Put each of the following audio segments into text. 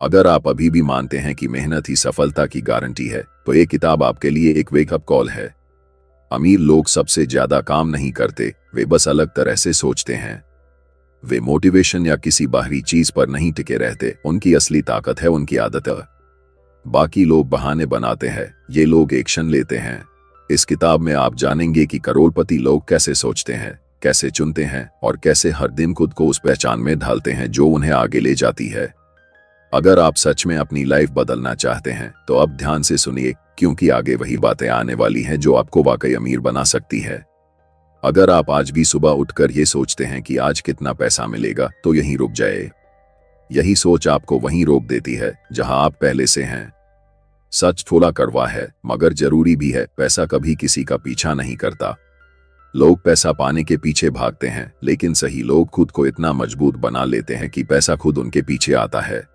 अगर आप अभी भी मानते हैं कि मेहनत ही सफलता की गारंटी है, तो ये किताब आपके लिए एक वेकअप कॉल है। अमीर लोग सबसे ज्यादा काम नहीं करते, वे बस अलग तरह से सोचते हैं। वे मोटिवेशन या किसी बाहरी चीज पर नहीं टिके रहते, उनकी असली ताकत है उनकी आदत। बाकी लोग बहाने बनाते हैं, ये लोग एक्शन लेते हैं। इस किताब में आप जानेंगे कि करोड़पति लोग कैसे सोचते हैं, कैसे चुनते हैं और कैसे हर दिन खुद को उस पहचान में ढालते हैं जो उन्हें आगे ले जाती है। अगर आप सच में अपनी लाइफ बदलना चाहते हैं तो अब ध्यान से सुनिए, क्योंकि आगे वही बातें आने वाली हैं जो आपको वाकई अमीर बना सकती है। अगर आप आज भी सुबह उठकर ये सोचते हैं कि आज कितना पैसा मिलेगा, तो यहीं रुक जाए। यही सोच आपको वहीं रोक देती है जहां आप पहले से हैं। सच थोड़ा कड़वा है मगर जरूरी भी है, पैसा कभी किसी का पीछा नहीं करता। लोग पैसा पाने के पीछे भागते हैं, लेकिन सही लोग खुद को इतना मजबूत बना लेते हैं कि पैसा खुद उनके पीछे आता है।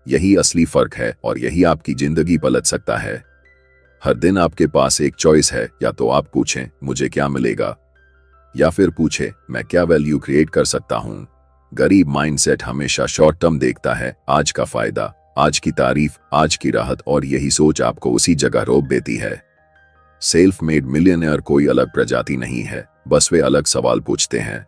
यही असली फर्क है और यही आपकी जिंदगी पलट सकता है। हर दिन आपके पास एक चॉइस है, या तो आप पूछें मुझे क्या मिलेगा, या फिर पूछें मैं क्या वैल्यू क्रिएट कर सकता हूं। गरीब माइंडसेट हमेशा शॉर्ट टर्म देखता है, आज का फायदा, आज की तारीफ, आज की राहत, और यही सोच आपको उसी जगह रोक देती है। सेल्फ मेड मिलियनेयर कोई अलग प्रजाति नहीं है, बस वे अलग सवाल पूछते हैं।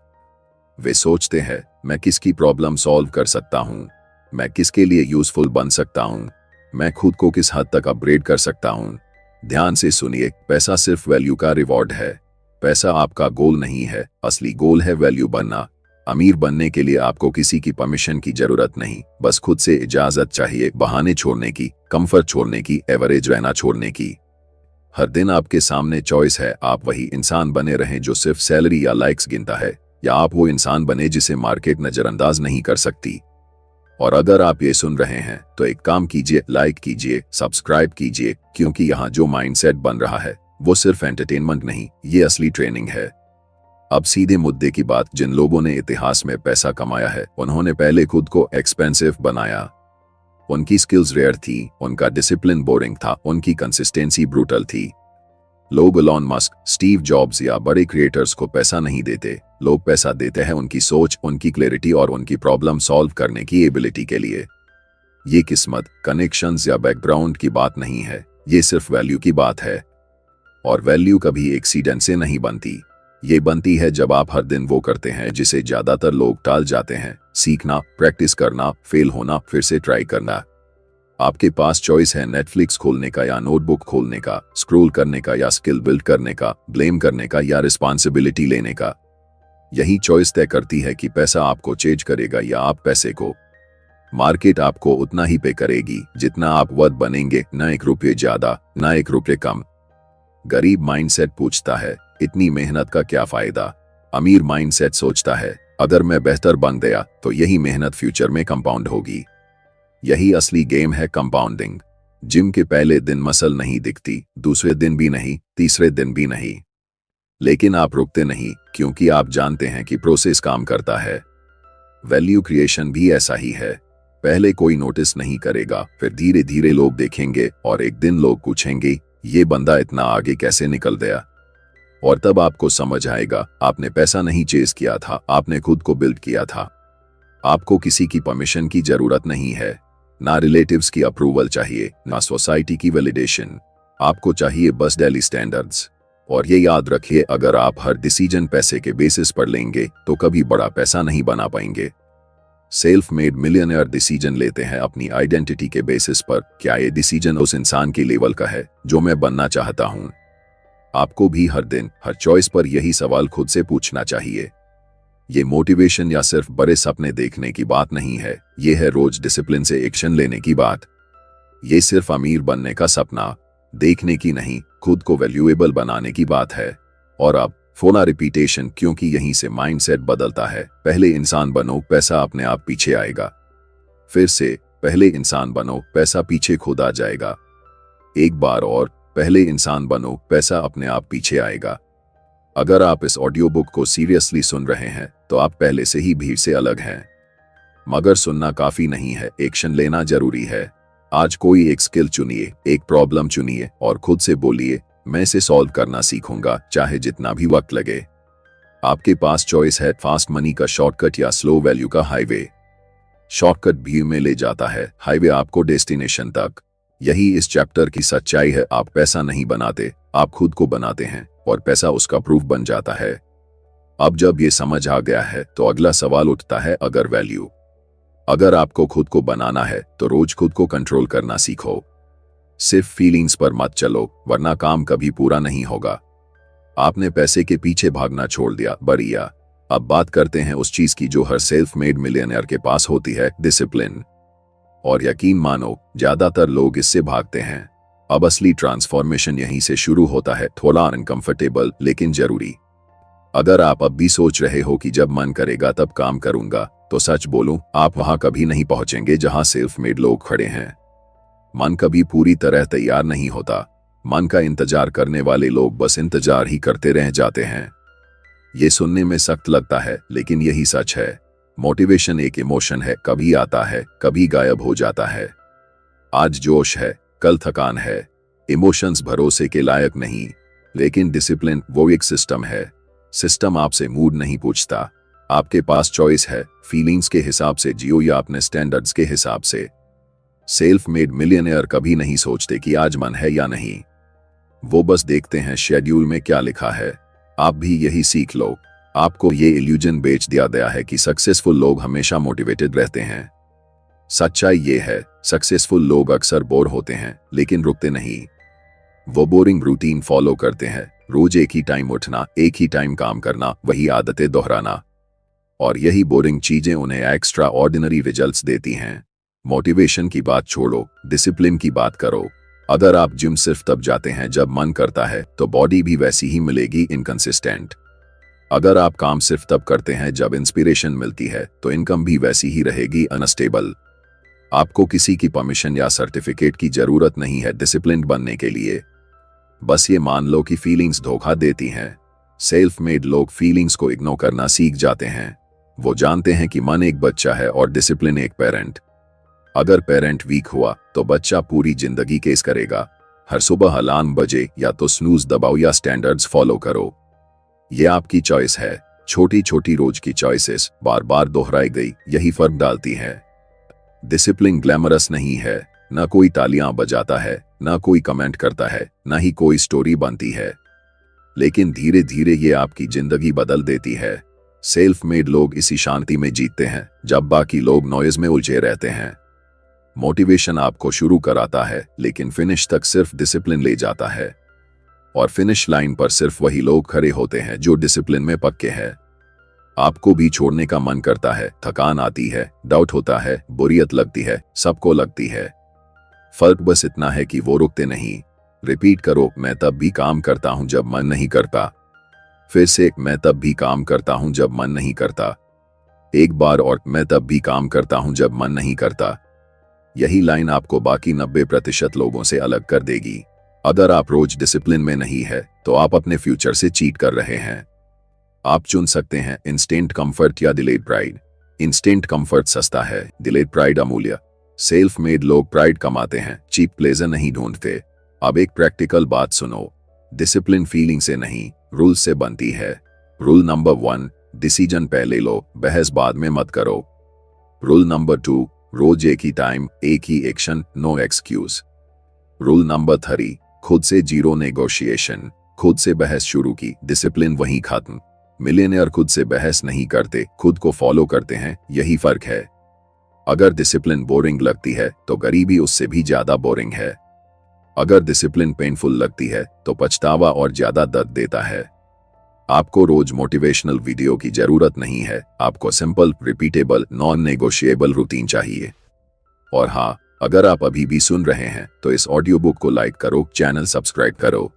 वे सोचते हैं मैं किसकी प्रॉब्लम सॉल्व कर सकता हूं, मैं किसके लिए यूजफुल बन सकता हूं, मैं खुद को किस हद तक अपग्रेड कर सकता हूं। ध्यान से सुनिए, पैसा सिर्फ वैल्यू का रिवॉर्ड है। पैसा आपका गोल नहीं है, असली गोल है वैल्यू बनना। अमीर बनने के लिए आपको किसी की परमिशन की जरूरत नहीं, बस खुद से इजाजत चाहिए बहाने छोड़ने की, कंफर्ट छोड़ने की, एवरेज रहना छोड़ने की। हर दिन आपके सामने चॉइस है, आप वही इंसान बने रहें जो सिर्फ सैलरी या लाइक्स गिनता है, या आप वो इंसान बने जिसे मार्केट नजरअंदाज नहीं कर सकती। और अगर आप ये सुन रहे हैं तो एक काम कीजिए, लाइक कीजिए, सब्सक्राइब कीजिए, क्योंकि यहाँ जो माइंडसेट बन रहा है वो सिर्फ एंटरटेनमेंट नहीं, ये असली ट्रेनिंग है। अब सीधे मुद्दे की बात, जिन लोगों ने इतिहास में पैसा कमाया है उन्होंने पहले खुद को एक्सपेंसिव बनाया। उनकी स्किल्स रेयर थी, उनका डिसिप्लिन बोरिंग था, उनकी कंसिस्टेंसी ब्रूटल थी। लोग एलॉन मस्क, स्टीव जॉब्स या बड़े क्रिएटर्स को पैसा नहीं देते, लोग पैसा देते हैं उनकी सोच, उनकी क्लैरिटी और उनकी प्रॉब्लम सॉल्व करने की एबिलिटी के लिए। ये किस्मत, कनेक्शंस या बैकग्राउंड की बात नहीं है, ये सिर्फ वैल्यू की बात है। और वैल्यू कभी एक्सीडेंट से नहीं बनती, ये बनती है जब आप हर दिन वो करते हैं जिसे ज्यादातर लोग टाल जाते हैं, सीखना, प्रैक्टिस करना, फेल होना, फिर से ट्राई करना। आपके पास चॉइस है नेटफ्लिक्स खोलने का या नोटबुक खोलने का, स्क्रॉल करने का या स्किल बिल्ड करने का, ब्लेम करने का या रिस्पॉन्सिबिलिटी लेने का। यही चॉइस तय करती है कि पैसा आपको चेंज करेगा या आप पैसे को। मार्केट आपको उतना ही पे करेगी जितना आप वर्थ बनेंगे, न 1 रुपये ज्यादा, न 1 रुपये कम। गरीब माइंडसेट पूछता है इतनी मेहनत का क्या फायदा। अमीर माइंडसेट सोचता है अगर मैं बेहतर बन गया तो यही मेहनत फ्यूचर में कंपाउंड होगी। यही असली गेम है, कंपाउंडिंग। जिम के पहले दिन मसल नहीं दिखती, दूसरे दिन भी नहीं, तीसरे दिन भी नहीं, लेकिन आप रुकते नहीं, क्योंकि आप जानते हैं कि प्रोसेस काम करता है। वैल्यू क्रिएशन भी ऐसा ही है। पहले कोई नोटिस नहीं करेगा, फिर धीरे धीरे लोग देखेंगे और एक दिन लोग पूछेंगे ये बंदा इतना आगे कैसे निकल गया। और तब आपको समझ आएगा आपने पैसा नहीं चेज किया था, आपने खुद को बिल्ड किया था। आपको किसी की परमिशन की जरूरत नहीं है, ना रिलेटिव्स की अप्रूवल चाहिए, ना सोसाइटी की वैलिडेशन। आपको चाहिए बस डेली स्टैंडर्ड्स। और ये याद रखिए, अगर आप हर डिसीजन पैसे के बेसिस पर लेंगे तो कभी बड़ा पैसा नहीं बना पाएंगे। सेल्फ मेड मिलियनेयर डिसीजन लेते हैं अपनी आइडेंटिटी के बेसिस पर, क्या ये डिसीजन उस इंसान के लेवल का है जो मैं बनना चाहता हूं। आपको भी हर दिन, हर चॉइस पर यही सवाल खुद से पूछना चाहिए। ये मोटिवेशन या सिर्फ बड़े सपने देखने की बात नहीं है, ये है रोज डिसिप्लिन से एक्शन लेने की बात। ये सिर्फ अमीर बनने का सपना देखने की नहीं, खुद को वैल्यूएबल बनाने की बात है। और अब फोना रिपीटेशन, क्योंकि यहीं से माइंडसेट बदलता है। पहले इंसान बनो, पैसा अपने आप पीछे आएगा। फिर से पहले इंसान बनो, पैसा पीछे खुद आ जाएगा। एक बार और, पहले इंसान बनो, पैसा अपने आप पीछे आएगा। अगर आप इस ऑडियो बुक को सीरियसली सुन रहे हैं तो आप पहले से ही भीड़ से अलग हैं। मगर सुनना काफी नहीं है, एक्शन लेना जरूरी है। आज कोई एक स्किल चुनिए, एक प्रॉब्लम चुनिए और खुद से बोलिए मैं इसे सॉल्व करना सीखूंगा, चाहे जितना भी वक्त लगे। आपके पास चॉइस है, फास्ट मनी का शॉर्टकट या स्लो वैल्यू का हाईवे। शॉर्टकट व्यू में ले जाता है, हाईवे आपको डेस्टिनेशन तक। यही इस चैप्टर की सच्चाई है। आप पैसा नहीं बनाते, आप खुद को बनाते हैं, और पैसा उसका प्रूफ बन जाता है। अब जब ये समझ आ गया है तो अगला सवाल उठता है, अगर वैल्यू। अगर आपको खुद को बनाना है तो रोज खुद को कंट्रोल करना सीखो। सिर्फ फीलिंग्स पर मत चलो, वरना काम कभी पूरा नहीं होगा। आपने पैसे के पीछे भागना छोड़ दिया, बढ़िया। अब बात करते हैं उस चीज की जो हर सेल्फ मेड मिलियनेयर के पास होती है, डिसिप्लिन। और यकीन मानो, ज्यादातर लोग इससे भागते हैं। अब असली ट्रांसफॉर्मेशन यहीं से शुरू होता है, थोड़ा अनकंफर्टेबल लेकिन जरूरी। अगर आप अब भी सोच रहे हो कि जब मन करेगा तब काम करूंगा, तो सच बोलूं, आप वहां कभी नहीं पहुंचेंगे जहां सेल्फ मेड लोग खड़े हैं। मन कभी पूरी तरह तैयार नहीं होता। मन का इंतजार करने वाले लोग बस इंतजार ही करते रह जाते हैं। ये सुनने में सख्त लगता है, लेकिन यही सच है। मोटिवेशन एक इमोशन है, कभी आता है, कभी गायब हो जाता है। आज जोश है, कल थकान है। इमोशंस भरोसे के लायक नहीं, लेकिन डिसिप्लिन वो एक सिस्टम है। सिस्टम आपसे मूड नहीं पूछता। आपके पास चॉइस है, फीलिंग्स के हिसाब से जियो या अपने स्टैंडर्ड्स के हिसाब से। सेल्फ मेड मिलियनेयर कभी नहीं सोचते कि आज मन है या नहीं। वो बस देखते हैं शेड्यूल में क्या लिखा है। आप भी यही सीख लो। आपको ये इल्यूजन बेच दिया गया है कि सक्सेसफुल लोग हमेशा मोटिवेटेड रहते हैं। सच्चाई ये है, सक्सेसफुल लोग अक्सर बोर होते हैं, लेकिन रुकते नहीं। वो बोरिंग रूटीन फॉलो करते हैं, रोज एक ही टाइम उठना, एक ही टाइम काम करना, वही आदतें दोहराना। और यही बोरिंग चीजें उन्हें एक्स्ट्रा ऑर्डिनरी रिजल्ट्स देती हैं। मोटिवेशन की बात छोड़ो, डिसिप्लिन की बात करो। अगर आप जिम सिर्फ तब जाते हैं जब मन करता है, तो बॉडी भी वैसी ही मिलेगी, इनकंसिस्टेंट। अगर आप काम सिर्फ तब करते हैं जब इंस्पिरेशन मिलती है, तो इनकम भी वैसी ही रहेगी, अनस्टेबल। आपको किसी की परमिशन या सर्टिफिकेट की जरूरत नहीं है डिसिप्लिन बनने के लिए। बस ये मान लो कि फीलिंग्स धोखा देती हैं। सेल्फ मेड लोग फीलिंग्स को इग्नोर करना सीख जाते हैं। वो जानते हैं कि मन एक बच्चा है और डिसिप्लिन एक पेरेंट। अगर पेरेंट वीक हुआ तो बच्चा पूरी जिंदगी केस करेगा। हर सुबह अलार्म बजे, या तो स्नूज दबाओ या स्टैंडर्ड्स फॉलो करो। ये आपकी चॉइस है। छोटी छोटी रोज की चॉइसेस बार बार दोहराई गई, यही फर्क डालती है। डिसिप्लिन ग्लैमरस नहीं है। न कोई तालियां बजाता है, न कोई कमेंट करता है, न ही कोई स्टोरी बनती है। लेकिन धीरे धीरे ये आपकी जिंदगी बदल देती है। सेल्फ मेड लोग इसी शांति में जीतते हैं, जब बाकी लोग नॉइज में उलझे रहते हैं। मोटिवेशन आपको शुरू कराता है, लेकिन फिनिश तक सिर्फ डिसिप्लिन ले जाता है। और फिनिश लाइन पर सिर्फ वही लोग खड़े होते हैं जो डिसिप्लिन में पक्के हैं। आपको भी छोड़ने का मन करता है, थकान आती है, डाउट होता है, बोरियत लगती है, सबको लगती है। फर्क बस इतना है कि वो रुकते नहीं। रिपीट करो, मैं तब भी काम करता हूं जब मन नहीं करता। फिर से, मैं तब भी काम करता हूं जब मन नहीं करता। एक बार और, मैं तब भी काम करता हूं जब मन नहीं करता। यही लाइन आपको बाकी 90% लोगों से अलग कर देगी। अगर आप रोज डिसिप्लिन में नहीं है, तो आप अपने फ्यूचर से चीट कर रहे हैं। आप चुन सकते हैं इंस्टेंट कंफर्ट या डिलेड प्राइड। इंस्टेंट कंफर्ट सस्ता है, डिलेड प्राइड अमूल्य। सेल्फ मेड लोग प्राइड कमाते हैं, चीप प्लेजर नहीं ढूंढते। अब एक प्रैक्टिकल बात सुनो। डिसिप्लिन फीलिंग से नहीं, रूल से बनती है। रूल नंबर 1, डिसीजन पहले लो, बहस बाद में मत करो। रूल नंबर 2, रोज एक ही टाइम, एक ही action, no excuse. Rule number 3, खुद से जीरो नेगोशिएशन। खुद से बहस शुरू की, डिसिप्लिन वहीं खत्म। मिलियनेयर खुद से बहस नहीं करते, खुद को फॉलो करते हैं, यही फर्क है। अगर डिसिप्लिन बोरिंग लगती है, तो गरीबी उससे भी ज्यादा बोरिंग है। अगर डिसिप्लिन पेनफुल लगती है, तो पछतावा और ज्यादा दर्द देता है। आपको रोज मोटिवेशनल वीडियो की जरूरत नहीं है, आपको simple, repeatable, non negotiable routine चाहिए। और हाँ, अगर आप अभी भी सुन रहे हैं, तो इस ऑडियो बुक को लाइक करो, चैनल सब्सक्राइब करो,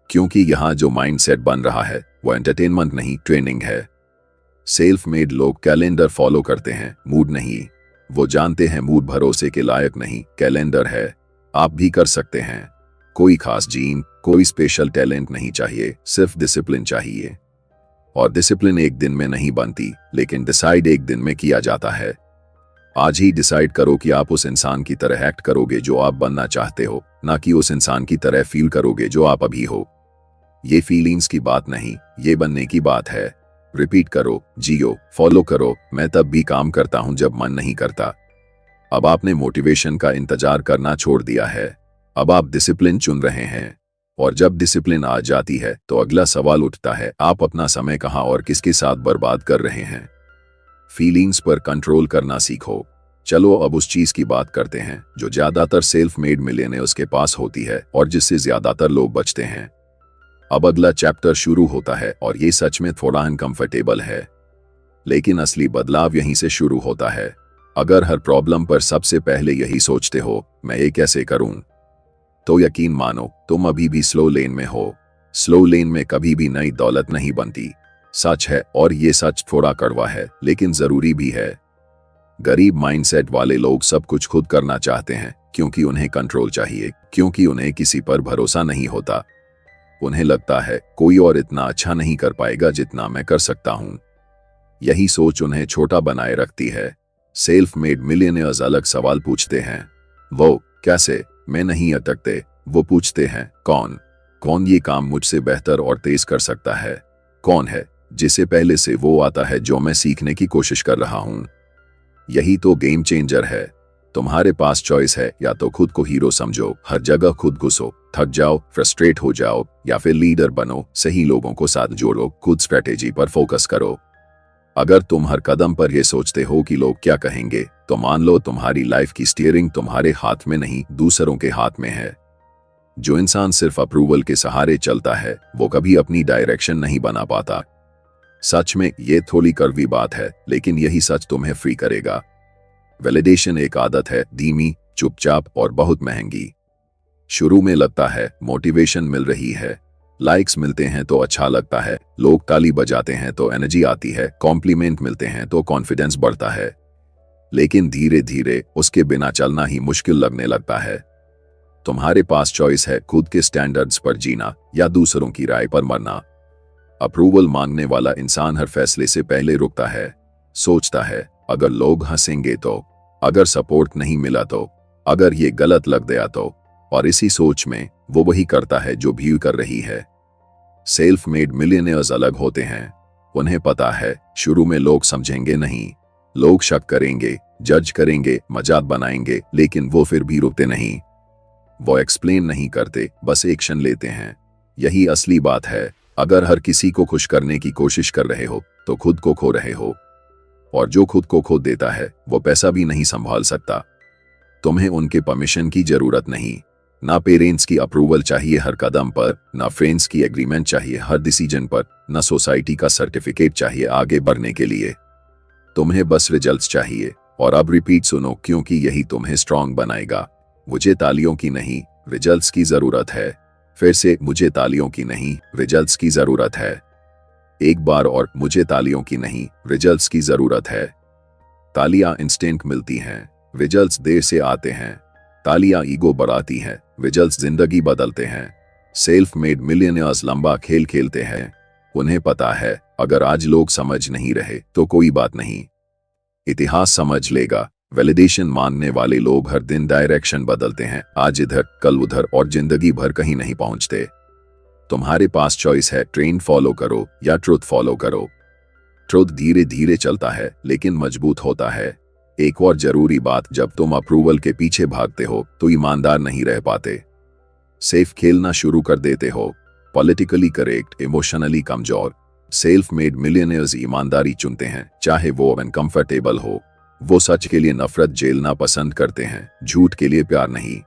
क्योंकि यहाँ जो माइंडसेट बन रहा है वो एंटरटेनमेंट नहीं, ट्रेनिंग है। सेल्फ मेड लोग कैलेंडर फॉलो करते हैं, मूड नहीं। वो जानते हैं मूड भरोसे के लायक नहीं, कैलेंडर है। आप भी कर सकते हैं। कोई खास जीन, कोई स्पेशल टैलेंट नहीं चाहिए, सिर्फ डिसिप्लिन चाहिए। और डिसिप्लिन एक दिन में नहीं बनती, लेकिन डिसाइड एक दिन में किया जाता है। आज ही डिसाइड करो कि आप उस इंसान की तरह एक्ट करोगे जो आप बनना चाहते हो, ना कि उस इंसान की तरह फील करोगे जो आप अभी हो। ये फीलिंग्स की बात नहीं, ये बनने की बात है। रिपीट करो, जियो, फॉलो करो। मैं तब भी काम करता हूं जब मन नहीं करता। अब आपने मोटिवेशन का इंतजार करना छोड़ दिया है। अब आप डिसिप्लिन चुन रहे हैं। और जब डिसिप्लिन आ जाती है तो अगला सवाल उठता है, आप अपना समय कहां और किसके साथ बर्बाद कर रहे हैं। फीलिंग्स पर कंट्रोल करना सीखो। चलो अब उस चीज की बात करते हैं जो ज्यादातर सेल्फ मेड मिलियनेयर्स के पास होती है और जिससे ज्यादातर लोग बचते हैं। अब अगला चैप्टर शुरू होता है और ये सच में थोड़ा अनकंफर्टेबल है, लेकिन असली बदलाव यहीं से शुरू होता है। अगर हर प्रॉब्लम पर सबसे पहले यही सोचते हो, मैं ये कैसे करूं, तो यकीन मानो तुम अभी भी स्लो लेन में हो। स्लो लेन में कभी भी नई दौलत नहीं बनती। सच है, और ये सच थोड़ा कड़वा है लेकिन जरूरी भी है। गरीब माइंडसेट वाले लोग सब कुछ खुद करना चाहते हैं क्योंकि उन्हें कंट्रोल चाहिए, क्योंकि उन्हें किसी पर भरोसा नहीं होता। उन्हें लगता है कोई और इतना अच्छा नहीं कर पाएगा जितना मैं कर सकता हूं। यही सोच उन्हें छोटा बनाए रखती है। सेल्फ मेड मिलियनेयर्स अलग सवाल पूछते हैं। वो कैसे मैं नहीं अटकते। वो पूछते हैं कौन ये काम मुझसे बेहतर और तेज कर सकता है। कौन है जिसे पहले से वो आता है जो मैं सीखने की कोशिश कर रहा हूं। यही तो गेम चेंजर है। तुम्हारे पास चॉइस है, या तो खुद को हीरो समझो, हर जगह खुद घुसो, थक जाओ, फ्रस्ट्रेट हो जाओ, या फिर लीडर बनो, सही लोगों को साथ जोड़ो, खुद स्ट्रेटेजी पर फोकस करो। अगर तुम हर कदम पर यह सोचते हो कि लोग क्या कहेंगे, तो मान लो तुम्हारी लाइफ की स्टीयरिंग तुम्हारे हाथ में नहीं, दूसरों के हाथ में है। जो इंसान सिर्फ अप्रूवल के सहारे चलता है वो कभी अपनी डायरेक्शन नहीं बना पाता। सच में ये थोड़ी कड़वी बात है, लेकिन यही सच तुम्हें फ्री करेगा। वैलिडेशन एक आदत है, धीमी, चुपचाप और बहुत महंगी। शुरू में लगता है मोटिवेशन मिल रही है, लाइक्स मिलते हैं तो अच्छा लगता है, लोग ताली बजाते हैं तो एनर्जी आती है, कॉम्प्लीमेंट मिलते हैं तो कॉन्फिडेंस बढ़ता है। लेकिन धीरे धीरे उसके बिना चलना ही मुश्किल लगने लगता है। तुम्हारे पास चॉइस है, खुद के स्टैंडर्ड्स पर जीना या दूसरों की राय पर मरना। अप्रूवल मांगने वाला इंसान हर फैसले से पहले रुकता है, सोचता है अगर लोग हंसेंगे तो, अगर सपोर्ट नहीं मिला तो, अगर ये गलत लग गया तो, और इसी सोच में वो वही करता है जो भीड़ कर रही है। सेल्फ मेड मिलियनेयर्स अलग होते हैं। उन्हें पता है शुरू में लोग समझेंगे नहीं, लोग शक करेंगे, जज करेंगे, मजाक बनाएंगे, लेकिन वो फिर भी रुकते नहीं। वो एक्सप्लेन नहीं करते, बस एक्शन लेते हैं। यही असली बात है। अगर हर किसी को खुश करने की कोशिश कर रहे हो तो खुद को खो रहे हो, और जो खुद को खो देता है वो पैसा भी नहीं संभाल सकता। तुम्हें उनके परमिशन की जरूरत नहीं, ना पेरेंट्स की अप्रूवल चाहिए हर कदम पर, ना फ्रेंड्स की एग्रीमेंट चाहिए हर डिसीजन पर, ना सोसाइटी का सर्टिफिकेट चाहिए आगे बढ़ने के लिए। तुम्हें बस रिजल्ट्स चाहिए। और अब रिपीट सुनो, क्योंकि यही तुम्हें स्ट्रांग बनाएगा। मुझे तालियों की नहीं, रिजल्ट्स की जरूरत है। फिर से, मुझे तालियों की नहीं, रिजल्ट्स की जरूरत है। एक बार और, मुझे तालियों की नहीं, रिजल्ट्स की जरूरत है। तालियां इंस्टेंट मिलती हैं, रिजल्ट्स देर से आते हैं। तालियां ईगो बढ़ाती हैं, रिजल्ट्स जिंदगी बदलते हैं। सेल्फ मेड मिलियनेयर्स लंबा खेल खेलते हैं। उन्हें पता है अगर आज लोग समझ नहीं रहे तो कोई बात नहीं, इतिहास समझ लेगा। वैलिडेशन मांगने वाले लोग हर दिन डायरेक्शन बदलते हैं, आज इधर कल उधर, और जिंदगी भर कहीं नहीं पहुंचते। तुम्हारे पास चॉइस है, ट्रेंड फॉलो करो या ट्रुथ फॉलो करो। ट्रुथ धीरे धीरे चलता है लेकिन मजबूत होता है। एक और जरूरी बात, जब तुम अप्रूवल के पीछे भागते हो तो ईमानदार नहीं रह पाते। सेफ खेलना शुरू कर देते हो, पॉलिटिकली करेक्ट, इमोशनली कमजोर। सेल्फ मेड मिलियनेयर्स ईमानदारी चुनते हैं, चाहे वो अनकंफर्टेबल हो। वो सच के लिए नफरत झेलना पसंद करते हैं, झूठ के लिए प्यार नहीं।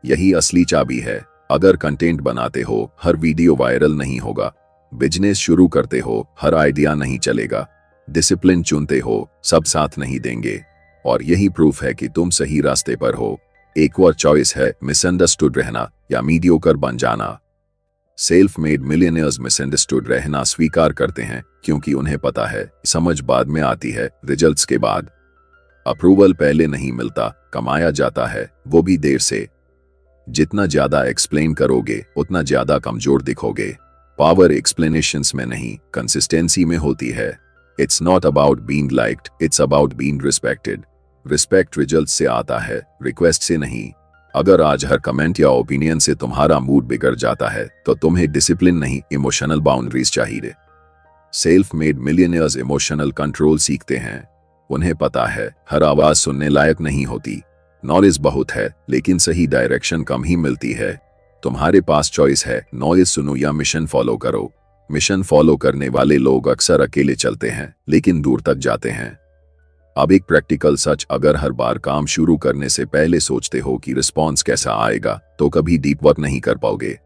यही असली चाबी है। अगर कंटेंट बनाते हो, हर वीडियो वायरल नहीं होगा। बिजनेस शुरू करते हो, हर आइडिया नहीं चलेगा। डिसिप्लिन चुनते हो, सब साथ नहीं देंगे। और यही प्रूफ है कि तुम सही रास्ते पर हो। एक और चॉइस है, मिसअंडरस्टूड रहना या मीडियोकर बन जाना। सेल्फ मेड मिलियनेयर्स मिसअंडरस्टूड रहना स्वीकार करते हैं क्योंकि उन्हें पता है समझ बाद में आती है, रिजल्ट्स के बाद। अप्रूवल पहले नहीं मिलता, कमाया जाता है, वो भी देर से। जितना ज्यादा एक्सप्लेन करोगे उतना ज्यादा कमजोर दिखोगे। पावर एक्सप्लेनेशंस में नहीं, कंसिस्टेंसी में होती है। It's not about being liked, it's about being respected. Respect result से आता है, रिक्वेस्ट से नहीं। अगर आज हर कमेंट या ओपिनियन से तुम्हारा मूड बिगड़ जाता है तो तुम्हें डिसिप्लिन नहीं, इमोशनल बाउंड्रीज चाहिए। Self made millionaires emotional control सीखते हैं। उन्हें पता है हर आवाज सुनने लायक नहीं होती। नॉलेज बहुत है लेकिन सही डायरेक्शन कम ही मिलती है। तुम्हारे पास चॉइस है, नॉलेज सुनो या मिशन फॉलो करो। मिशन फॉलो करने वाले लोग अक्सर अकेले चलते हैं लेकिन दूर तक जाते हैं। अब एक प्रैक्टिकल सच, अगर हर बार काम शुरू करने से पहले सोचते हो कि रिस्पॉन्स कैसा आएगा तो कभी डीप वर्क नहीं कर पाओगे।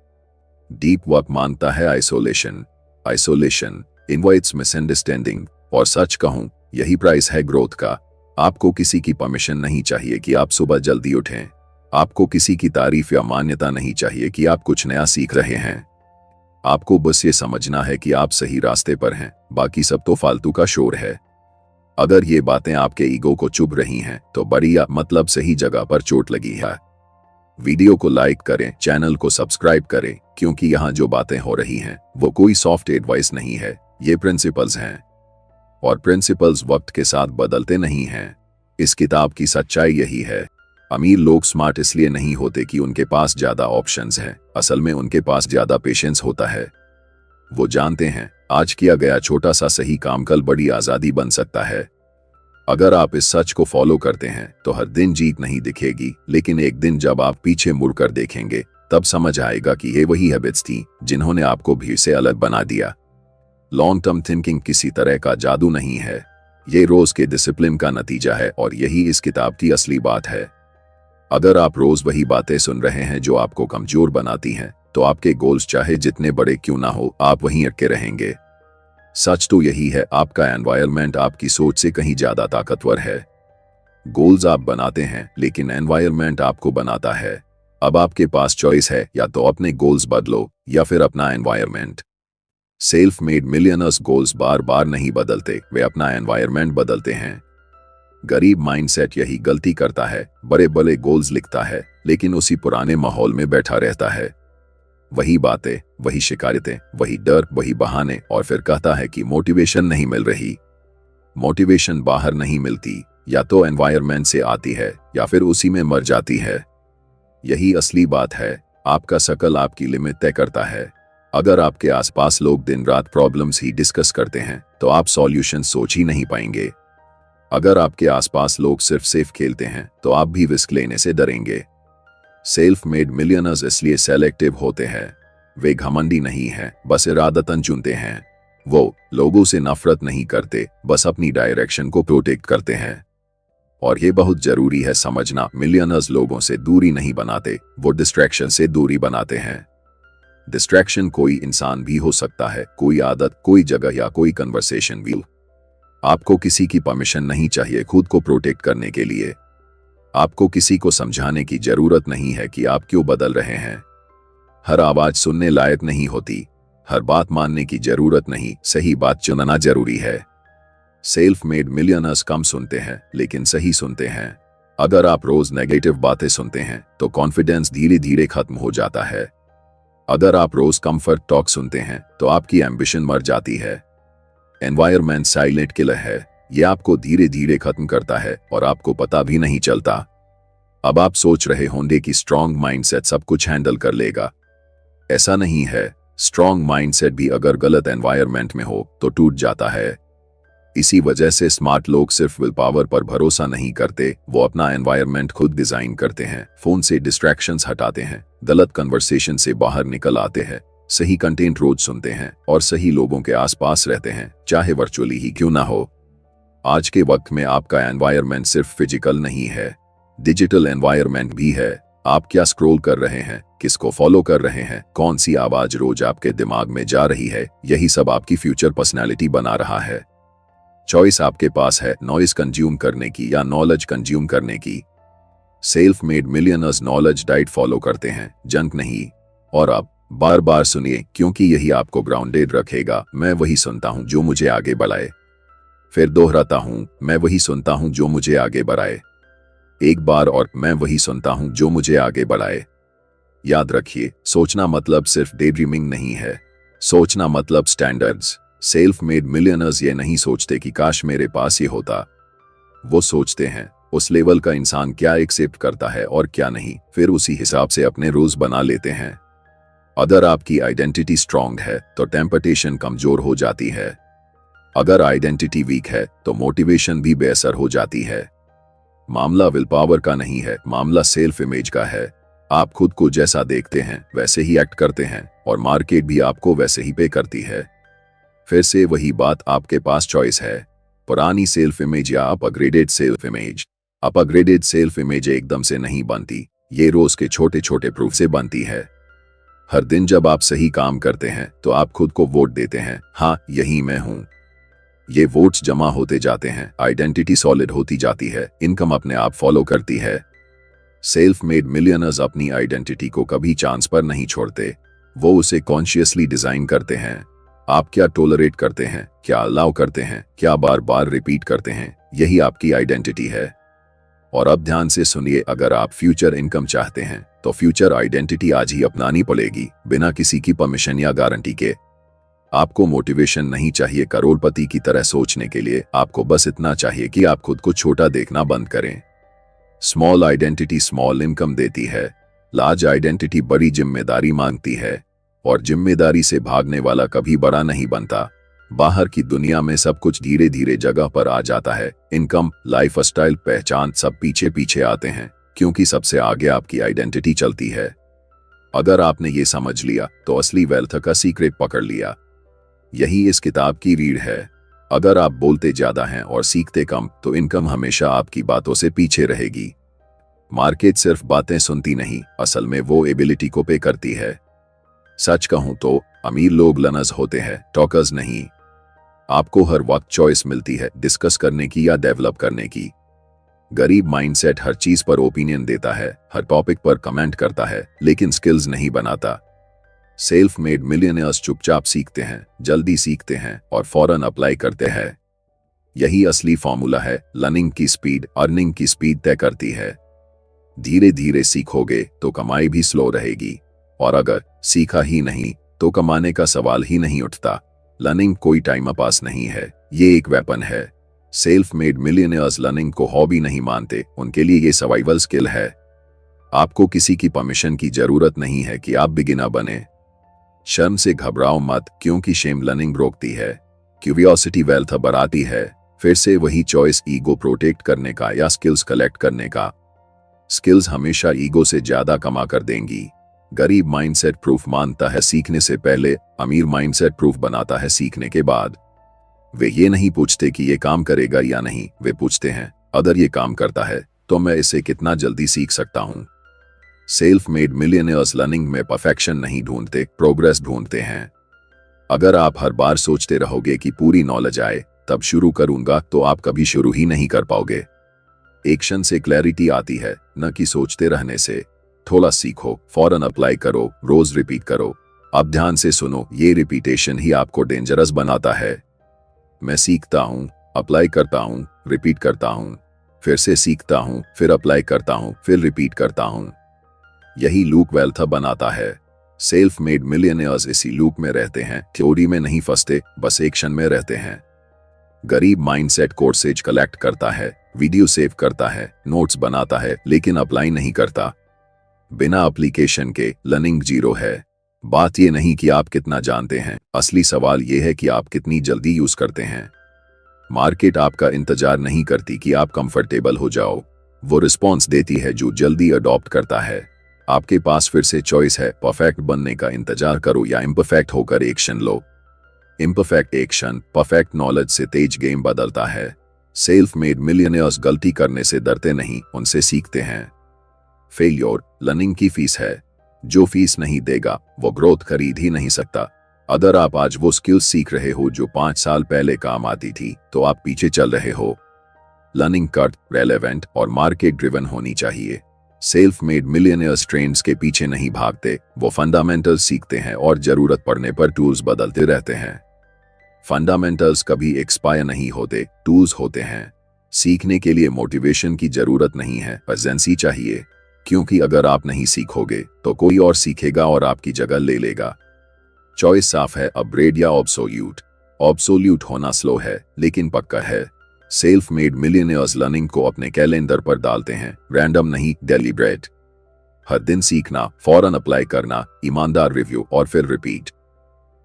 डीप वर्क मानता है आइसोलेशन। Isolation invites misunderstanding. और सच कहूं, यही प्राइस है ग्रोथ का। आपको किसी की परमिशन नहीं चाहिए कि आप सुबह जल्दी उठें। आपको किसी की तारीफ या मान्यता नहीं चाहिए कि आप कुछ नया सीख रहे हैं। आपको बस ये समझना है कि आप सही रास्ते पर हैं, बाकी सब तो फालतू का शोर है। अगर ये बातें आपके ईगो को चुभ रही हैं तो बड़ी मतलब सही जगह पर चोट लगी है। वीडियो को लाइक करें, चैनल को सब्सक्राइब करें, क्योंकि यहाँ जो बातें हो रही हैं वो कोई सॉफ्ट एडवाइस नहीं है, ये प्रिंसिपल्स हैं। और प्रिंसिपल्स वक्त के साथ बदलते नहीं हैं। इस किताब की सच्चाई यही है। अमीर लोग स्मार्ट इसलिए नहीं होते कि उनके पास ज्यादा ऑप्शंस हैं, असल में उनके पास ज्यादा पेशेंस होता है। वो जानते हैं आज किया गया छोटा सा सही काम कल बड़ी आजादी बन सकता है। अगर आप इस सच को फॉलो करते हैं तो हर दिन जीत नहीं दिखेगी, लेकिन एक दिन जब आप पीछे मुड़कर देखेंगे तब समझ आएगा कि ये वही हैबिट्स थी जिन्होंने आपको भीड़ से अलग बना दिया। लॉन्ग टर्म थिंकिंग किसी तरह का जादू नहीं है, ये रोज के डिसिप्लिन का नतीजा है, और यही इस किताब की असली बात है। अगर आप रोज वही बातें सुन रहे हैं जो आपको कमजोर बनाती हैं, तो आपके गोल्स चाहे जितने बड़े क्यों ना हो, आप वहीं अटके रहेंगे। सच तो यही है, आपका एनवायरनमेंट आपकी सोच से कहीं ज्यादा ताकतवर है। गोल्स आप बनाते हैं लेकिन एनवायरनमेंट आपको बनाता है। अब आपके पास चॉइस है, या तो अपने गोल्स बदलो या फिर अपना environment. Self made millionaires goals बार बार नहीं बदलते, वे अपना एनवायरनमेंट बदलते हैं। गरीब माइंडसेट यही गलती करता है, बड़े बड़े गोल्स लिखता है लेकिन उसी पुराने माहौल में बैठा रहता है। वही बातें, वही शिकायतें, वही डर, वही बहाने, और फिर कहता है कि मोटिवेशन नहीं मिल रही। मोटिवेशन बाहर नहीं मिलती, या तो एनवायरनमेंट से आती है या फिर उसी में मर जाती है। यही असली बात है। आपका सर्कल आपकी लिमिट तय करता है। अगर आपके आसपास लोग दिन रात प्रॉब्लम्स ही डिस्कस करते हैं तो आप सॉल्यूशन सोच ही नहीं पाएंगे। अगर आपके आसपास लोग सिर्फ सेफ खेलते हैं तो आप भी रिस्क लेने से डरेंगे। सेल्फ मेड मिलियनर्स इसलिए सेलेक्टिव होते हैं। वे घमंडी नहीं हैं, बस इरादतन चुनते हैं। वो लोगों से नफरत नहीं करते, बस अपनी डायरेक्शन को प्रोटेक्ट करते हैं। और ये बहुत जरूरी है समझना, मिलियनर्स लोगों से दूरी नहीं बनाते, वो डिस्ट्रैक्शन से दूरी बनाते हैं। डिस्ट्रैक्शन कोई इंसान भी हो सकता है, कोई आदत, कोई जगह या कोई कन्वर्सेशन भी। आपको किसी की परमिशन नहीं चाहिए खुद को प्रोटेक्ट करने के लिए। आपको किसी को समझाने की जरूरत नहीं है कि आप क्यों बदल रहे हैं। हर आवाज सुनने लायक नहीं होती, हर बात मानने की जरूरत नहीं, सही बात चुनना जरूरी है। सेल्फ मेड मिलियनर्स कम सुनते हैं लेकिन सही सुनते हैं। अगर आप रोज नेगेटिव बातें सुनते हैं तो कॉन्फिडेंस धीरे धीरे खत्म हो जाता है। अगर आप रोज कंफर्ट टॉक सुनते हैं तो आपकी एम्बिशन मर जाती है। एनवायरनमेंट साइलेंट किलर है, यह आपको धीरे धीरे खत्म करता है और आपको पता भी नहीं चलता। अब आप सोच रहे होंगे कि स्ट्रॉन्ग माइंडसेट सब कुछ हैंडल कर लेगा। ऐसा नहीं है। स्ट्रॉन्ग माइंडसेट भी अगर गलत एनवायरनमेंट में हो तो टूट जाता है। इसी वजह से स्मार्ट लोग सिर्फ विल पावर पर भरोसा नहीं करते, वो अपना एनवायरनमेंट खुद डिजाइन करते हैं। फोन से डिस्ट्रैक्शंस हटाते हैं, गलत कन्वर्सेशन से बाहर निकल आते हैं, सही कंटेंट रोज सुनते हैं और सही लोगों के आसपास रहते हैं, चाहे वर्चुअली ही क्यों ना हो। आज के वक्त में आपका एनवायरनमेंट सिर्फ फिजिकल नहीं है, डिजिटल एनवायरनमेंट भी है। आप क्या स्क्रॉल कर रहे हैं, किसको फॉलो कर रहे हैं, कौन सी आवाज रोज आपके दिमाग में जा रही है, यही सब आपकी फ्यूचर पर्सनैलिटी बना रहा है। चॉइस आपके पास है, नॉइज कंज्यूम करने की या नॉलेज कंज्यूम करने की। Self made millionaires knowledge diet follow करते हैं, जंक नहीं। और अब बार बार सुनिए, क्योंकि यही आपको ग्राउंडेड रखेगा। मैं वही सुनता हूं जो मुझे आगे बढ़ाए। फिर दोहराता हूं, मैं वही सुनता हूं जो मुझे आगे बढ़ाए। एक बार और, मैं वही सुनता हूं जो मुझे आगे बढ़ाए। याद रखिए, सोचना मतलब सिर्फ डे ड्रीमिंग नहीं है, सोचना मतलब स्टैंडर्ड्स। सेल्फ मेड मिलियनर्स ये नहीं सोचते कि काश मेरे पास ये होता। वो सोचते हैं उस लेवल का इंसान क्या एक्सेप्ट करता है और क्या नहीं, फिर उसी हिसाब से अपने रूल्स बना लेते हैं। अगर आपकी आइडेंटिटी स्ट्रांग है तो टेम्पटेशन कमजोर हो जाती है। अगर आइडेंटिटी वीक है तो मोटिवेशन भी बेअसर हो जाती है। मामला विल पावर का नहीं है, मामला सेल्फ इमेज का है। आप खुद को जैसा देखते हैं वैसे ही एक्ट करते हैं और मार्केट भी आपको वैसे ही पे करती है। फिर से वही बात, आपके पास चॉइस है, पुरानी सेल्फ इमेज या upgraded self image. Upgraded self image एकदम से नहीं बनती, ये रोज के छोटे छोटे प्रूफ से बनती है। हर दिन जब आप सही काम करते हैं तो आप खुद को वोट देते हैं, हाँ यही मैं हूं। ये वोट्स जमा होते जाते हैं, आइडेंटिटी सॉलिड होती जाती है, इनकम अपने आप फॉलो करती है। सेल्फ मेड मिलियनर्स अपनी आइडेंटिटी को कभी चांस पर नहीं छोड़ते, वो उसे कॉन्शियसली डिजाइन करते हैं। आप क्या टॉलरेट करते हैं, क्या अलाउ करते हैं, क्या बार बार रिपीट करते हैं, यही आपकी आइडेंटिटी है। और अब ध्यान से सुनिए, अगर आप फ्यूचर इनकम चाहते हैं तो फ्यूचर आइडेंटिटी आज ही अपनानी पड़ेगी, बिना किसी की परमिशन या गारंटी के। आपको मोटिवेशन नहीं चाहिए करोड़पति की तरह सोचने के लिए, आपको बस इतना चाहिए कि आप खुद को छोटा देखना बंद करें। स्मॉल आइडेंटिटी स्मॉल इनकम देती है, लार्ज आइडेंटिटी बड़ी जिम्मेदारी मांगती है, और जिम्मेदारी से भागने वाला कभी बड़ा नहीं बनता। बाहर की दुनिया में सब कुछ धीरे धीरे जगह पर आ जाता है, इनकम, लाइफस्टाइल, पहचान सब पीछे पीछे आते हैं, क्योंकि सबसे आगे आपकी आइडेंटिटी चलती है। अगर आपने ये समझ लिया तो असली वेल्थ का सीक्रेट पकड़ लिया। यही इस किताब की रीढ़ है। अगर आप बोलते ज्यादा हैं और सीखते कम तो इनकम हमेशा आपकी बातों से पीछे रहेगी। मार्केट सिर्फ बातें सुनती नहीं, असल में वो एबिलिटी को पे करती है। सच कहूं तो अमीर लोग लर्नर्स होते हैं, टॉकर्स नहीं। आपको हर वक्त चॉइस मिलती है डिस्कस करने की या डेवलप करने की। गरीब माइंडसेट हर चीज पर ओपिनियन देता है, हर टॉपिक पर कमेंट करता है, लेकिन स्किल्स नहीं बनाता। सेल्फ मेड मिलियनर्स चुपचाप सीखते हैं, जल्दी सीखते हैं और फौरन अप्लाई करते हैं। यही असली फॉर्मूला है, लर्निंग की स्पीड अर्निंग की स्पीड तय करती है। धीरे धीरे सीखोगे तो कमाई भी स्लो रहेगी, और अगर सीखा ही नहीं तो कमाने का सवाल ही नहीं उठता। लर्निंग कोई टाइम पास नहीं है, ये एक वेपन है। सेल्फ मेड मिलियनर्स लर्निंग को हॉबी नहीं मानते, उनके लिए ये सर्वाइवल स्किल है। आपको किसी की परमिशन की जरूरत नहीं है कि आप बिगिनर बने। शर्म से घबराओ मत, क्योंकि शेम लर्निंग रोकती है, क्यूरियोसिटी वेल्थ बढ़ाती है। फिर से वही चॉइस, ईगो प्रोटेक्ट करने का या स्किल्स कलेक्ट करने का। स्किल्स हमेशा ईगो से ज्यादा कमा कर देंगी। गरीब माइंडसेट प्रूफ मानता है सीखने से पहले, अमीर माइंडसेट प्रूफ बनाता है सीखने के बाद। वे ये नहीं पूछते कि ये काम करेगा या नहीं, वे पूछते हैं अगर ये काम करता है तो मैं इसे कितना जल्दी सीख सकता हूं। सेल्फ मेड मिलियनर्स लर्निंग में परफेक्शन नहीं ढूंढते, प्रोग्रेस ढूंढते हैं। अगर आप हर बार सोचते रहोगे कि पूरी नॉलेज आए तब शुरू करूंगा, तो आप कभी शुरू ही नहीं कर पाओगे। एक्शन से क्लैरिटी आती है, न कि सोचते रहने से। थोड़ा सीखो, फौरन अप्लाई करो, रोज रिपीट करो। अब ध्यान से सुनो, ये रिपीटेशन ही आपको डेंजरस बनाता है। मैं सीखता हूं, अप्लाई करता हूं, रिपीट करता हूं, फिर से सीखता हूं, फिर अप्लाई करता हूं, फिर रिपीट करता हूं। यही लूप वेल्थ बनाता है। सेल्फ मेड मिलियनर्स इसी लूप में रहते हैं, थ्योरी में नहीं फंसते, बस एक्शन में रहते हैं। गरीब माइंडसेट कोर्सेज कलेक्ट करता है, वीडियो सेव करता है, नोट्स बनाता है, लेकिन अप्लाई नहीं करता। बिना एप्लीकेशन के लर्निंग जीरो है। बात यह नहीं कि आप कितना जानते हैं, असली सवाल यह है कि आप कितनी जल्दी यूज करते हैं। मार्केट आपका इंतजार नहीं करती कि आप कंफर्टेबल हो जाओ, वो रिस्पॉन्स देती है जो जल्दी अडॉप्ट करता है। आपके पास फिर से चॉइस है, परफेक्ट बनने का इंतजार करो या इम्परफेक्ट होकर एक्शन लो। इम्परफेक्ट एक्शन परफेक्ट नॉलेज से तेज गेम बदलता है। सेल्फ मेड मिलियनर्स गलती करने से डरते नहीं, उनसे सीखते हैं। फेल्योर लर्निंग की फीस है, जो फीस नहीं देगा वो ग्रोथ खरीद ही नहीं सकता। अगर आप आज वो स्किल्स सीख रहे हो जो 5 साल पहले काम आती थी, तो आप पीछे चल रहे हो। लर्निंग कट, रेलेवेंट और मार्केट ड्रिवन होनी चाहिए। सेल्फ मेड मिलियनर्स ट्रेंड्स के पीछे नहीं भागते, वो फंडामेंटल्स सीखते हैं और जरूरत पड़ने पर टूल्स बदलते रहते हैं। फंडामेंटल्स कभी एक्सपायर नहीं होते, टूल्स होते हैं। सीखने के लिए मोटिवेशन की जरूरत नहीं है, अर्जेंसी चाहिए। क्योंकि अगर आप नहीं सीखोगे तो कोई और सीखेगा और आपकी जगह ले लेगा। चॉइस साफ है, अपग्रेड या ऑब्सोल्यूट। ऑब्सोल्यूट होना स्लो है, लेकिन पक्का है। सेल्फ मेड मिलियनर्स लर्निंग को अपने कैलेंडर पर डालते हैं, रैंडम नहीं, डेलिब्रेट। हर दिन सीखना, फौरन अप्लाई करना, ईमानदार रिव्यू और फिर रिपीट।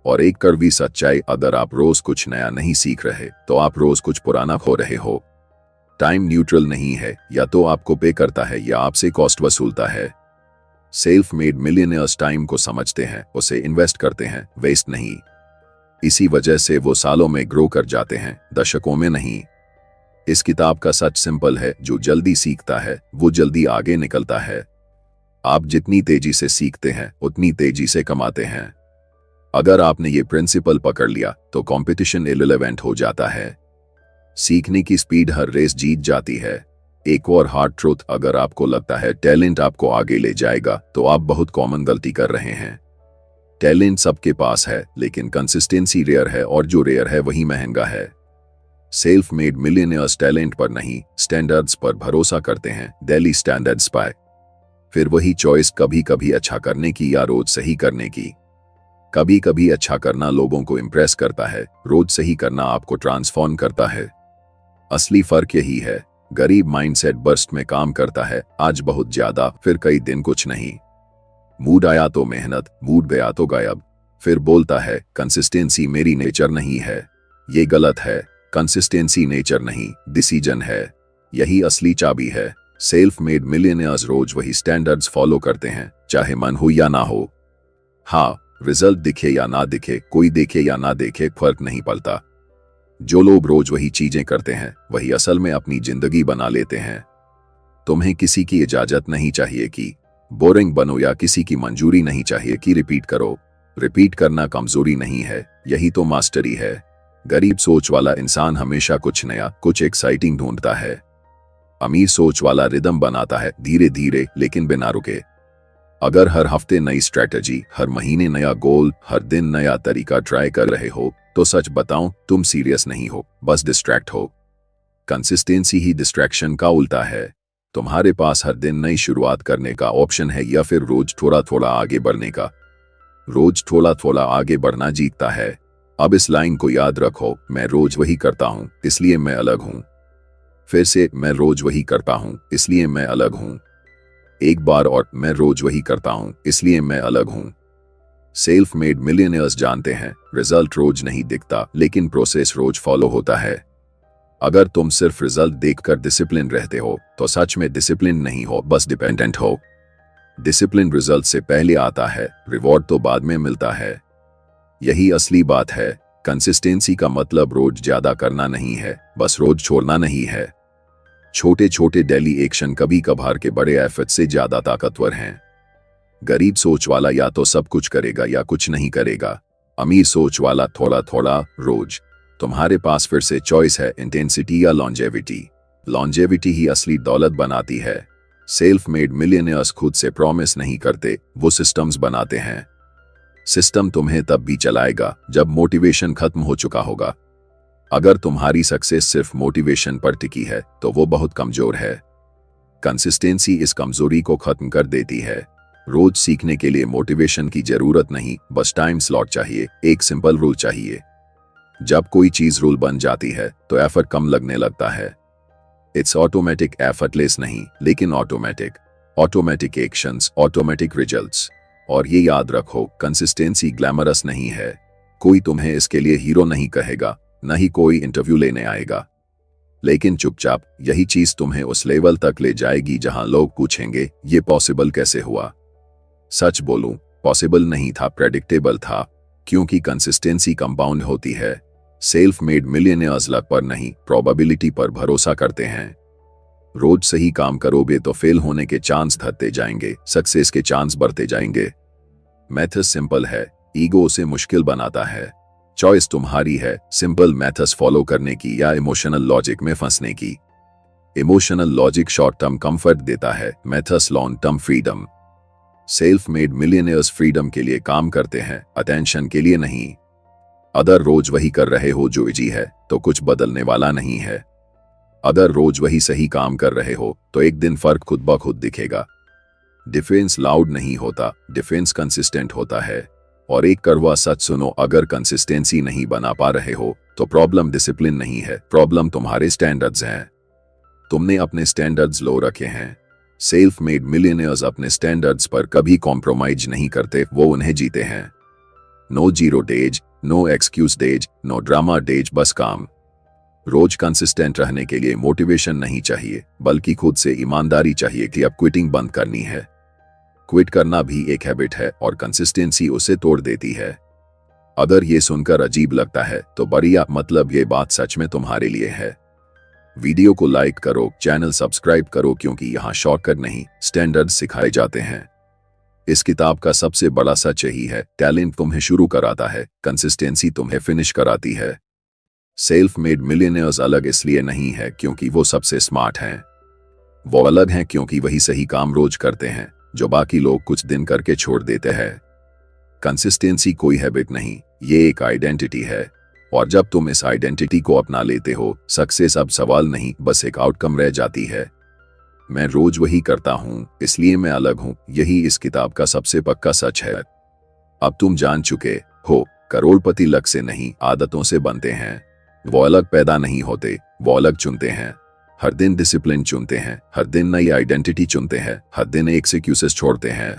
और एक कड़वी सच्चाई, अगर आप रोज कुछ नया नहीं सीख रहे तो आप रोज कुछ पुराना खो रहे हो। टाइम न्यूट्रल नहीं है, या तो आपको पे करता है या आपसे कॉस्ट वसूलता है। सेल्फ मेड मिलियनियर्स टाइम को समझते हैं, उसे इन्वेस्ट करते हैं, वेस्ट नहीं। इसी वजह से वो सालों में ग्रो कर जाते हैं, दशकों में नहीं। इस किताब का सच सिंपल है, जो जल्दी सीखता है वो जल्दी आगे निकलता है। आप जितनी तेजी से सीखते हैं उतनी तेजी से कमाते हैं। अगर आपने ये प्रिंसिपल पकड़ लिया तो कंपटीशन इररिलेवेंट हो जाता है। सीखने की स्पीड हर रेस जीत जाती है। एक और हार्ड ट्रूथ, अगर आपको लगता है टैलेंट आपको आगे ले जाएगा तो आप बहुत कॉमन गलती कर रहे हैं। टैलेंट सबके पास है, लेकिन कंसिस्टेंसी रेयर है, और जो रेयर है वही महंगा है। सेल्फ मेड मिलियनियर्स टैलेंट पर नहीं, स्टैंडर्ड्स पर भरोसा करते हैं, डेली स्टैंडर्ड्स पाए। फिर वही चॉइस, कभी कभी अच्छा करने की या रोज सही करने की। कभी कभी अच्छा करना लोगों को इंप्रेस करता है, रोज सही करना आपको ट्रांसफॉर्म करता है। असली फर्क यही है। गरीब माइंडसेट बर्स्ट में काम करता है, आज बहुत ज्यादा, फिर कई दिन कुछ नहीं। मूड आया तो मेहनत, मूड गया तो गायब। फिर बोलता है कंसिस्टेंसी मेरी नेचर नहीं है। ये गलत है। कंसिस्टेंसी नेचर नहीं, डिसीजन है। यही असली चाबी है। सेल्फ मेड मिलियनियर्स रोज वही स्टैंडर्ड्स फॉलो करते हैं, चाहे मन हो या ना हो। हाँ, रिजल्ट दिखे या ना दिखे, कोई देखे या ना देखे, फर्क नहीं पड़ता। जो लोग रोज वही चीजें करते हैं वही असल में अपनी जिंदगी बना लेते हैं। तुम्हें किसी की इजाजत नहीं चाहिए कि बोरिंग बनो, या किसी की मंजूरी नहीं चाहिए कि रिपीट करो। रिपीट करना कमजोरी नहीं है, यही तो मास्टरी है। गरीब सोच वाला इंसान हमेशा कुछ नया, कुछ एक्साइटिंग ढूंढता है। अमीर सोच वाला रिदम बनाता है, धीरे धीरे लेकिन बिना रुके। अगर हर हफ्ते नई स्ट्रैटेजी, हर महीने नया गोल, हर दिन नया तरीका ट्राई कर रहे हो तो सच बताऊं, तुम सीरियस नहीं हो, बस डिस्ट्रैक्ट हो। कंसिस्टेंसी ही डिस्ट्रैक्शन का उल्टा है। तुम्हारे पास हर दिन नई शुरुआत करने का ऑप्शन है, या फिर रोज थोड़ा थोड़ा आगे बढ़ने का। रोज थोड़ा थोड़ा आगे बढ़ना जीतता है। अब इस लाइन को याद रखो, मैं रोज वही करता हूं इसलिए मैं अलग हूं। फिर से, मैं रोज वही करता हूं इसलिए मैं अलग हूं। एक बार और, मैं रोज वही करता हूं इसलिए मैं अलग हूं। सेल्फ मेड मिलियनियर्स जानते हैं रिजल्ट रोज नहीं दिखता, लेकिन प्रोसेस रोज फॉलो होता है। अगर तुम सिर्फ रिजल्ट देखकर डिसिप्लिन रहते हो तो सच में डिसिप्लिन नहीं हो, बस डिपेंडेंट हो। डिसिप्लिन रिजल्ट से पहले आता है, रिवॉर्ड तो बाद में मिलता है। यही असली बात है। कंसिस्टेंसी का मतलब रोज ज्यादा करना नहीं है, बस रोज छोड़ना नहीं है। छोटे छोटे डेली एक्शन कभी कभार के बड़े एफर्ट से ज्यादा ताकतवर हैं। गरीब सोच वाला या तो सब कुछ करेगा या कुछ नहीं करेगा। अमीर सोच वाला थोड़ा थोड़ा, रोज। तुम्हारे पास फिर से चॉइस है, इंटेंसिटी या लॉन्जेविटी। लॉन्जेविटी ही असली दौलत बनाती है। सेल्फ मेड मिलियनियर्स खुद से प्रॉमिस नहीं करते, वो सिस्टम्स बनाते हैं। सिस्टम तुम्हें तब भी चलाएगा जब मोटिवेशन खत्म हो चुका होगा। अगर तुम्हारी सक्सेस सिर्फ मोटिवेशन पर टिकी है तो वो बहुत कमजोर है। कंसिस्टेंसी इस कमजोरी को खत्म कर देती है। रोज सीखने के लिए मोटिवेशन की जरूरत नहीं, बस टाइम स्लॉट चाहिए, एक सिंपल रूल चाहिए। जब कोई चीज रूल बन जाती है तो एफर्ट कम लगने लगता है। इट्स ऑटोमेटिक, एफर्टलेस नहीं, लेकिन automatic. Automatic actions, automatic results. और ये याद रखो, कंसिस्टेंसी ग्लैमरस नहीं है। कोई तुम्हें इसके लिए हीरो नहीं कहेगा, न ही कोई इंटरव्यू लेने आएगा। लेकिन चुपचाप यही चीज तुम्हें उस लेवल तक ले जाएगी जहां लोग पूछेंगे, ये पॉसिबल कैसे हुआ। सच बोलूं, पॉसिबल नहीं था, प्रेडिक्टेबल था, क्योंकि कंसिस्टेंसी कंपाउंड होती है। सेल्फ मेड मिलियनियर्स लक पर नहीं, प्रोबेबिलिटी पर भरोसा करते हैं। रोज सही काम करोगे तो फेल होने के चांस घटते जाएंगे, सक्सेस के चांस बढ़ते जाएंगे। मेथड सिंपल है, ईगो उसे मुश्किल बनाता है। चॉइस तुम्हारी है, सिंपल मेथड्स फॉलो करने की या इमोशनल लॉजिक में फंसने की। Emotional logic short term comfort देता है, methods long term freedom. Self made millionaires freedom के लिए काम करते हैं, अटेंशन के लिए नहीं। अगर रोज वही कर रहे हो जो इजी है तो कुछ बदलने वाला नहीं है। अगर रोज वही सही काम कर रहे हो तो एक दिन फर्क खुद ब खुद दिखेगा। डिफेंस लाउड नहीं होता, डिफेंस कंसिस्टेंट होता है। और एक कड़वा सच सुनो, अगर कंसिस्टेंसी नहीं बना पा रहे हो तो प्रॉब्लम डिसिप्लिन नहीं है, प्रॉब्लम तुम्हारे स्टैंडर्ड्स हैं। तुमने अपने स्टैंडर्ड्स लो रखे हैं। सेल्फ मेड मिलियनियर्स अपने स्टैंडर्ड्स पर कभी कॉम्प्रोमाइज नहीं करते, वो उन्हें जीते हैं। No zero days, no excuse days, no drama days, बस काम। रोज कंसिस्टेंट रहने के लिए मोटिवेशन नहीं चाहिए, बल्कि खुद से ईमानदारी चाहिए कि अब क्विटिंग बंद करनी है। क्विट करना भी एक हैबिट है और कंसिस्टेंसी उसे तोड़ देती है। अगर ये सुनकर अजीब लगता है तो बढ़िया, मतलब ये बात सच में तुम्हारे लिए है। वीडियो को लाइक करो, चैनल सब्सक्राइब करो, क्योंकि यहाँ शॉर्टकट नहीं, स्टैंडर्ड सिखाए जाते हैं। इस किताब का सबसे बड़ा सच यही है, टैलेंट तुम्हें शुरू कराता है, कंसिस्टेंसी तुम्हें फिनिश कराती है। सेल्फ मेड मिलियनेयर्स अलग इसलिए नहीं है क्योंकि वो सबसे स्मार्ट हैं। वो अलग हैं क्योंकि वही सही काम रोज करते हैं जो बाकी लोग कुछ दिन करके छोड़ देते हैं। कंसिस्टेंसी कोई हैबिट नहीं, ये एक आइडेंटिटी है। और जब तुम इस आइडेंटिटी को अपना लेते हो, सक्सेस अब सवाल नहीं, बस एक आउटकम रह जाती है। मैं रोज वही करता हूँ, इसलिए मैं अलग हूँ, यही इस किताब का सबसे पक्का सच है। अब तुम जान चुके हो, करोड़पति लक से नहीं, आदतों से बनते हैं। वो अलग पैदा नहीं होते, वो अलग चुनते हैं। हर दिन डिसिप्लिन चुनते हैं, हर दिन नई आइडेंटिटी चुनते हैं, हर दिन एक्सक्यूजेस छोड़ते हैं।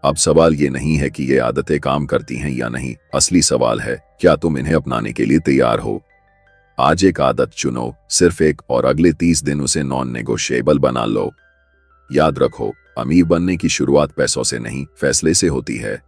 अब सवाल ये नहीं है कि ये आदतें काम करती हैं या नहीं, असली सवाल है क्या तुम इन्हें अपनाने के लिए तैयार हो। आज एक आदत चुनो, सिर्फ एक, और अगले 30 दिन उसे नॉन नेगोशिएबल बना लो। याद रखो, अमीर बनने की शुरुआत पैसों से नहीं, फैसले से होती है।